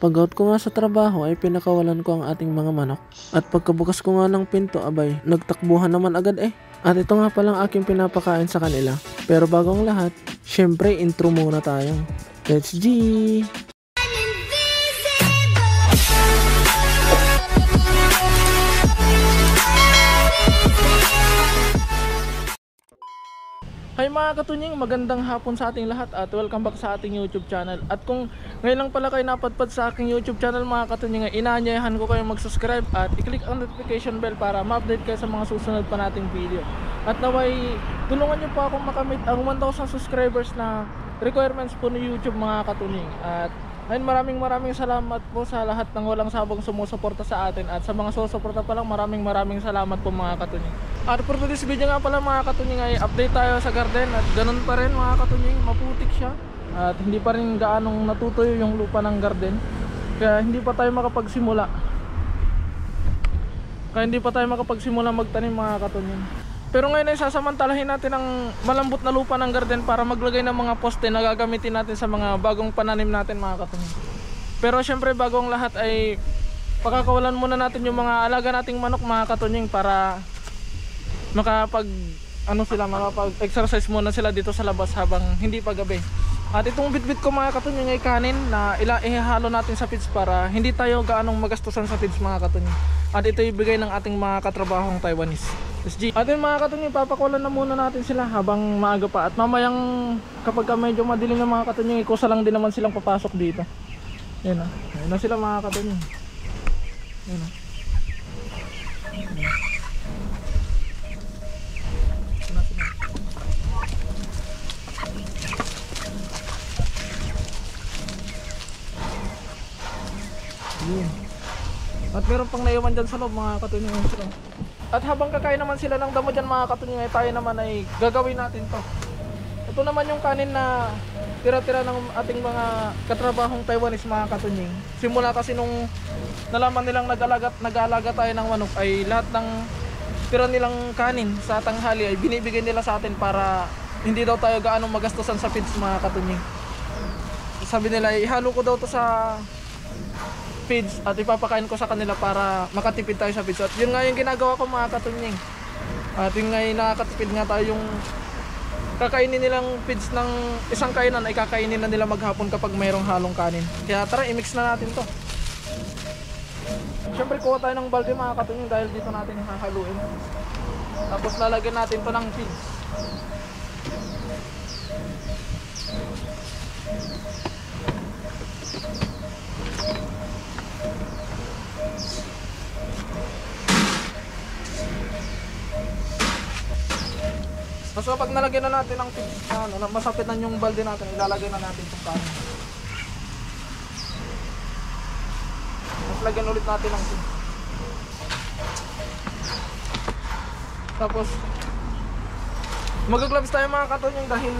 Pag-out ko nga sa trabaho ay pinakawalan ko ang ating mga manok. At pagkabukas ko nga ng pinto, abay, nagtakbuhan naman agad eh. At ito nga palang aking pinapakain sa kanila. Pero bago ang lahat, syempre intro muna tayo. Let's G! Hi mga katunying, magandang hapon sa ating lahat at welcome back sa ating YouTube channel. At kung ngayon lang pala kayo napadpad sa aking YouTube channel mga katunying, inaanyayahan ko kayong mag-subscribe at i-click ang notification bell para ma-update kayo sa mga susunod pa nating video. At naway, tulungan nyo po akong makamit ang 1,000 subscribers na requirements po ni YouTube mga katunying. At ayun, maraming salamat po sa lahat ng walang sabang sumusuporta sa atin. At sa mga susuporta pa lang, maraming salamat po mga katunying. At for today's video nga pala mga katunying ay update tayo sa garden. At ganun pa rin mga katunying, maputik siya. At hindi pa rin gaanong natutuyo yung lupa ng garden. Kaya hindi pa tayo makapagsimula magtanim mga katunying. Pero ngayon ay sasamantalahin natin ang malambot na lupa ng garden para maglagay ng mga poste na gagamitin natin sa mga bagong pananim natin mga katunying. Pero syempre bago ang lahat ay pakakawalan muna natin yung mga alaga nating manok mga katunying para makapag-exercise muna sila dito sa labas habang hindi pa gabi. At itong bitbit ko mga katunying ay kanin na ihahalo natin sa feeds para hindi tayo gaanong magastusan sa feeds mga katunying. At ito ibigay ng ating mga katrabahong Taiwanese. SG. At yung mga katunying, papakulan na muna natin sila habang maaga pa. At mamayang kapag medyo madilim na mga katunying, ikusa lang din naman silang papasok dito. Yan na. Yan na sila mga katunying. Yan na. Yan. At meron pang naiwan dyan sa loob mga katunying sila. At habang kakain naman sila ng damo dyan mga katunying, ay tayo naman ay gagawin natin to. Ito naman yung kanin na tira-tira ng ating mga katrabahong Taiwanese mga katunying. Simula kasi nung nalaman nilang nag-alaga tayo ng manok, ay lahat ng tira nilang kanin sa tanghali ay binibigay nila sa atin para hindi daw tayo gaano magastusan sa feeds mga katunying. Sabi nila ihalo ko daw to sa feeds at ipapakain ko sa kanila para makatipid tayo sa feeds. At yun nga yung ginagawa ko mga katunying. At yun nga yung nakakatipid nga tayo, yung kakainin nilang feeds ng isang kainan ay kakainin na nila maghapon kapag mayroong halong kanin. Kaya tara, i-mix na natin to. Siyempre kuha tayo ng balde mga katunying dahil dito natin hahaluin. Tapos lalagyan natin to ng feeds. So pag nalagyan na natin ang feeds, masapitan yung balde natin, ilalagay na natin itong kanin. Tapos lagyan ulit natin ang feeds. Tapos mag-gloves tayo mga katunying dahil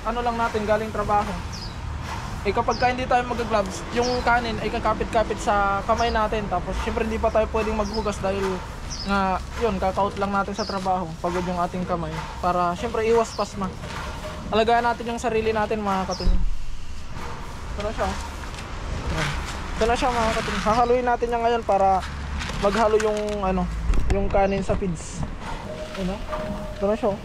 lang natin galing trabaho. Kapag hindi tayo mag-gloves, yung kanin ay kakapit-kapit sa kamay natin. Tapos syempre hindi pa tayo pwedeng maghugas dahil nga yun, kakaut lang natin sa trabaho, pagod yung ating kamay, para syempre iwas pasma. Alagaan natin yung sarili natin mga katunying. Ito na siya mga katunying. Hahaluin natin yan ngayon para maghalo yung yung kanin sa feeds. Ito na siya.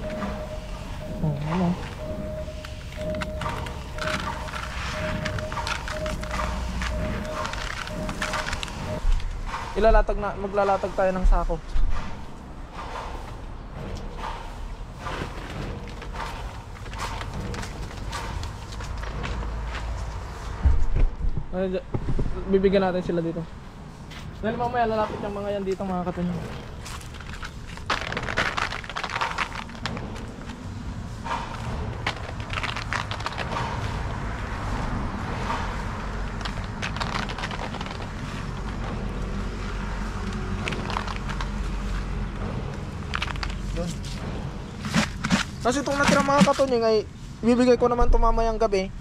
Maglalatag tayo ng sako. Bibigyan natin sila dito. Dahil mamaya lalapit yung mga yan dito mga katunying. Kasi itong natira mga katunying ay bibigay ko naman ito mamayang gabi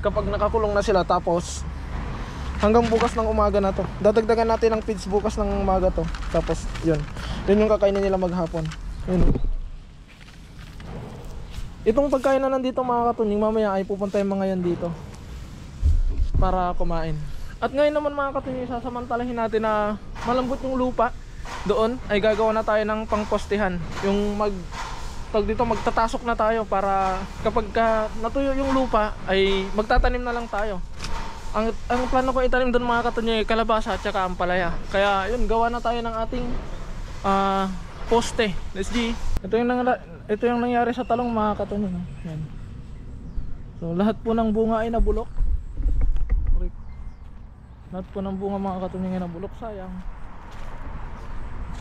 kapag nakakulong na sila. Tapos hanggang bukas ng umaga na to, dadagdagan natin ng feeds bukas ng umaga to. Tapos yun yung kakainin nila maghapon. Yun. Itong pagkain na nandito mga katunying, mamaya ay pupunta yung mga yan dito para kumain. At ngayon naman mga katunying, sasamantalahin natin na malambot yung lupa. Doon ay gagawa na tayo ng pangpostehan. Yung dito magtatasok na tayo para kapag natuyo yung lupa ay magtatanim na lang tayo. Ang plano ko itanim doon mga katunying, kalabasa at saka ampalaya. Kaya yun, gawa na tayo ng ating poste. Let's G. Ito yung nangyari sa talong mga katunying. Yan. So lahat po ng bunga ay nabulok. Lahat po ng bunga mga katunying ay nabulok, sayang.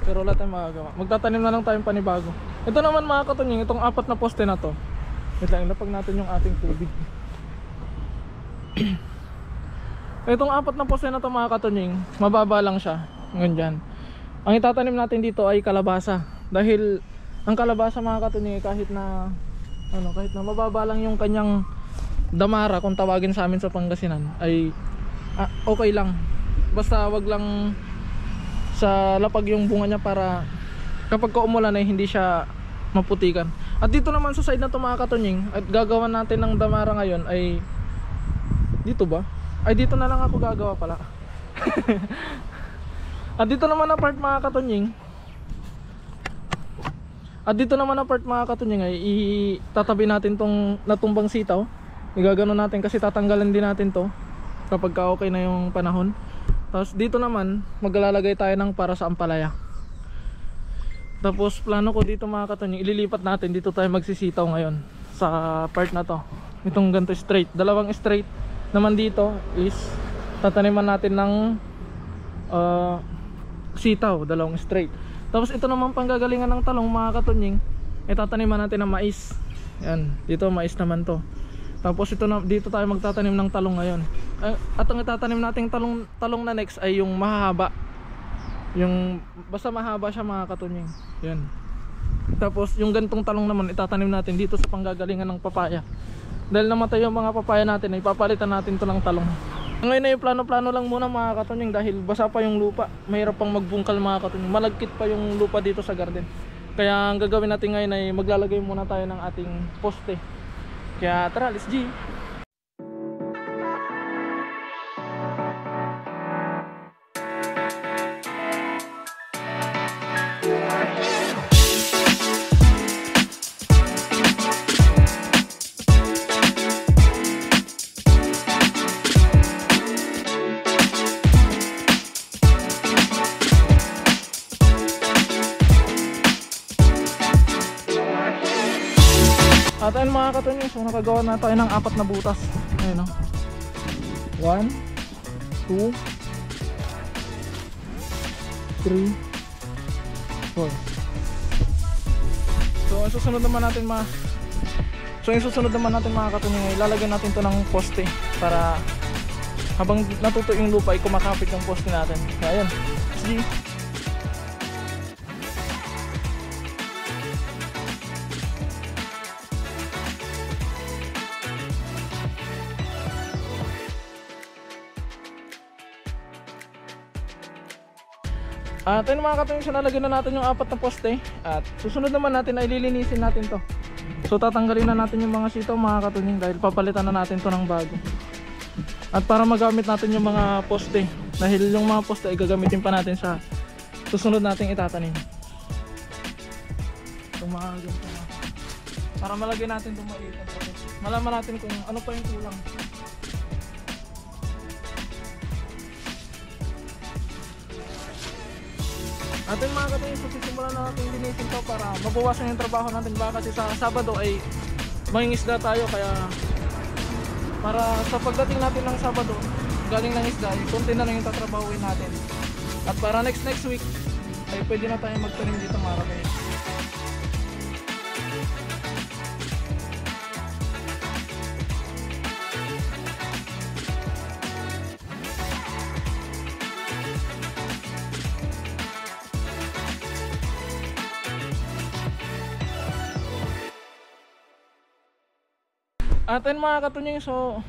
Pero wala tayong magagawa. Magtatanim na lang tayong panibago. Ito naman mga katunying, itong 4 na poste na to. Ito lang, ilapag natin yung ating tubig. Itong 4 na poste na to mga katunying, mababa lang siya. Ganyan. Ang itatanim natin dito ay kalabasa. Dahil ang kalabasa mga katunying, kahit na mababa lang yung kanyang damara, kung tawagin sa amin sa Pangasinan, ay okay lang. Basta wag lang sa lapag yung bunga niya para kapag umulan ay hindi siya maputikan. At dito naman sa side na to mga katunying, at gagawa natin ng damara ngayon ay dito ba? Ay dito na lang ako gagawa pala. At dito naman na part mga katunying, ay itatabi natin tong natumbang sitaw. Igagano natin kasi tatanggalan din natin to kapag okay na yung panahon. Tapos dito naman maglalagay tayo ng para sa ampalaya. Tapos plano ko dito mga katunying, ililipat natin dito tayo magsisitaw ngayon sa part na to. Itong ganito straight, dalawang straight naman dito is tataniman natin ng sitaw, dalawang straight. Tapos ito naman panggagalingan ng talong mga katunying, itataniman natin ng mais. Yan, dito mais naman to. Tapos dito tayo magtatanim ng talong ngayon. At ang itatanim nating talong na next ay yung mahahaba. Yung basta mahaba siya mga katunying. Yan. Tapos yung gantong talong naman itatanim natin dito sa panggagalingan ng papaya. Dahil namatay yung mga papaya natin, ay papalitan natin to ng talong. Ngayon na yung plano-plano lang muna mga katunying, dahil basa pa yung lupa. Mahirap pang magbungkal mga katunying. Malagkit pa yung lupa dito sa garden. Kaya ang gagawin natin ngayon ay maglalagay muna tayo ng ating poste. Kaya tara, let's G. At ayun mga katunying, so nakagawa na tayo ng 4 na butas. Ayun o, 1, 2, 3, 4. So yung susunod naman natin mga katunying, ilalagyan natin to ng poste para habang natuto yung lupa ay kumakapit yung poste natin. Kaya ayun, see. At ayun mga katunying, so nalagyan na natin yung 4 na poste. At susunod naman natin ay lilinisin natin to. So tatanggalin na natin yung mga sitaw mga katunying, dahil papalitan na natin to ng bago. At para magamit natin yung mga poste, dahil yung mga poste ay gagamitin pa natin sa susunod nating itatanim. So mga ganito na, para malagyan natin itong maitan, malaman natin kung ano pa yung kulang. Atin mga katunying, sisimulan na natin linisin to para mabawasan yung trabaho natin. Baka kasi sa Sabado ay mangingisda tayo, kaya para sa pagdating natin ng Sabado galing ng isda ay konti na lang yung tatrabahuin natin. At para next week ay pwede na tayo magtanim dito mga katunying. At ayun mga katunying, so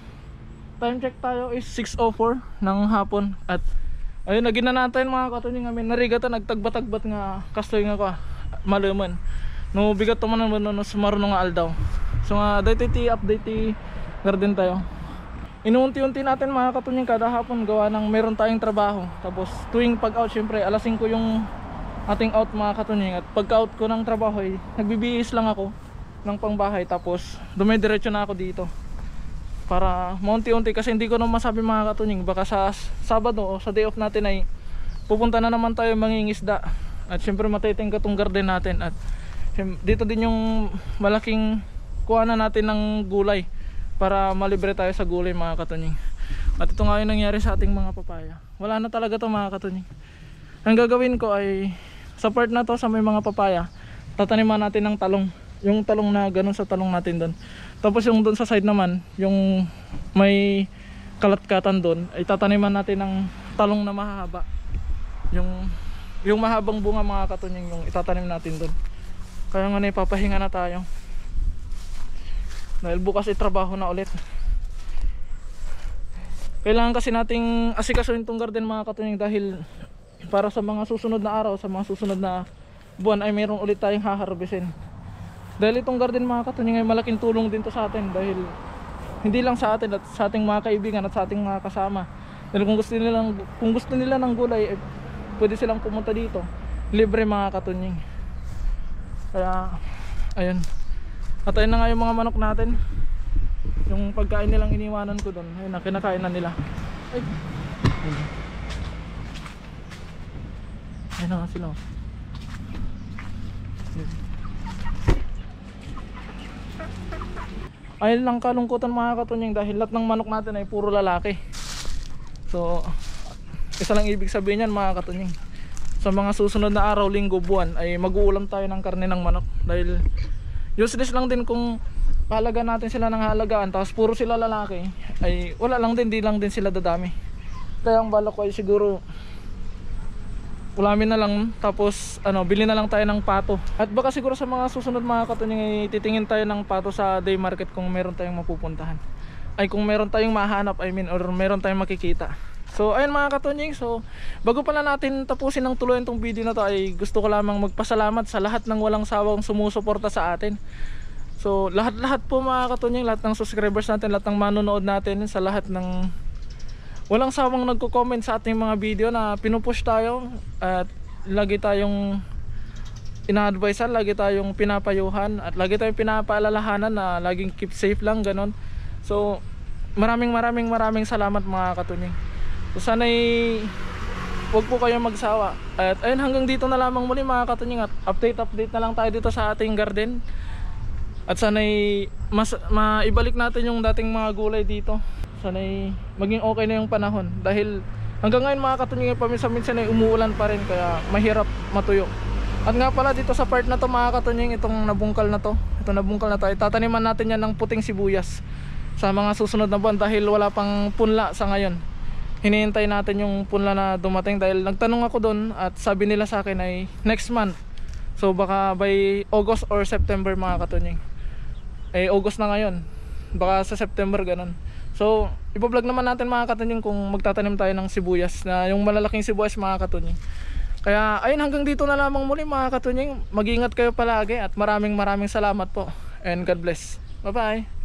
time check tayo is 6:04 ng hapon. At ayun, naginanatayin mga katunying namin, narigatan, nagtagbat-tagbat nga kastoy nga ko malaman no bigat to man no sumarno nga aldaw. So nga dito update garden tayo. inuunti-unti natin mga katunying kada hapon gawa ng meron tayong trabaho. Tapos tuwing pag out syempre alas 5 yung ating out mga katunying. At pagka out ko ng trabaho ay nagbibihis lang ako ng pangbahay. Tapos dumidiretso na ako dito para maunti-unti, kasi hindi ko na masabi mga katunying, baka sa Sabado o sa day off natin ay pupunta na naman tayo mangingisda. At syempre matitingka tong garden natin. At dito din yung malaking kuhanan natin ng gulay para malibre tayo sa gulay mga katunying. At ito nga yung nangyari sa ating mga papaya. Wala na talaga to mga katunying. Ang gagawin ko ay sa part na to sa may mga papaya, tataniman natin ng talong. Yung talong na ganun sa talong natin doon. Tapos yung doon sa side naman, yung may kalat-katan doon, ay tataniman natin ng talong na mahahaba. Yung mahabang bunga mga katunying, yung itatanim natin doon. Kaya nga na ipapahinga na tayo. Dahil bukas trabaho na ulit. Kailangan kasi nating asikasuhin tong garden mga katunying, dahil para sa mga susunod na araw, sa mga susunod na buwan ay mayroon ulit tayong haharbisin. Dahil itong garden mga katunying ay malaking tulong din to sa atin, dahil hindi lang sa atin at sa ating mga kaibigan at sa ating mga kasama. Dahil kung gusto nila ng gulay, pwede silang pumunta dito, libre mga katunying. Kaya ayun. At ayun na nga yung mga manok natin. Yung pagkain nilang iniwanan ko doon, ayun na, kinakain na nila. Ay. Ayun na nga sila. Ayun lang kalungkutan mga katunying, dahil lahat ng manok natin ay puro lalaki. So isa lang ibig sabihin yan mga katunying, sa mga susunod na araw, linggo, buwan ay mag-uulam tayo ng karne ng manok. Dahil useless lang din kung halagaan natin sila ng halagaan tapos puro sila lalaki, ay wala lang din, di lang din sila dadami. Kaya ang balak ko ay siguro ulamin na lang, tapos bili na lang tayo ng pato. At baka siguro sa mga susunod mga katunying ay titingin tayo ng pato sa day market kung meron tayong mapupuntahan, ay kung meron tayong mahanap, or meron tayong makikita. So ayun mga katunying, so bago pala natin tapusin ng tuluyan tong video na to, ay gusto ko lamang magpasalamat sa lahat ng walang sawang sumusuporta sa atin. So lahat po mga katunying, lahat ng subscribers natin, lahat ng manonood natin, sa lahat ng walang sawang nagko-comment sa ating mga video na pinupush tayo, at lagi tayong ina-advisean, lagi tayong pinapayuhan, at lagi tayong pinapaalalahanan na laging keep safe lang, ganon. So maraming salamat mga katunying. So sana'y huwag po kayong magsawa. At ayun, hanggang dito na lamang muli mga katunying, at update na lang tayo dito sa ating garden. At sana'y maibalik natin yung dating mga gulay dito. Sana'y maging okay na yung panahon, dahil hanggang ngayon mga katunying paminsan-minsan ay umuulan pa rin, kaya mahirap matuyo. At nga pala dito sa part na to mga katunying, itong nabungkal na to, ay tataniman natin yan ng puting sibuyas sa mga susunod na buwan, dahil wala pang punla sa ngayon. Hinihintay natin yung punla na dumating, dahil nagtanong ako doon at sabi nila sa akin ay next month. So baka by August or September mga katunying. August na ngayon, baka sa September ganon. So ipo-vlog naman natin mga katunying kung magtatanim tayo ng sibuyas, na yung malalaking sibuyas mga katunying. Kaya ayun, hanggang dito na lamang muli mga katunying. Mag-ingat kayo palagi, at maraming salamat po, and God bless. Bye bye.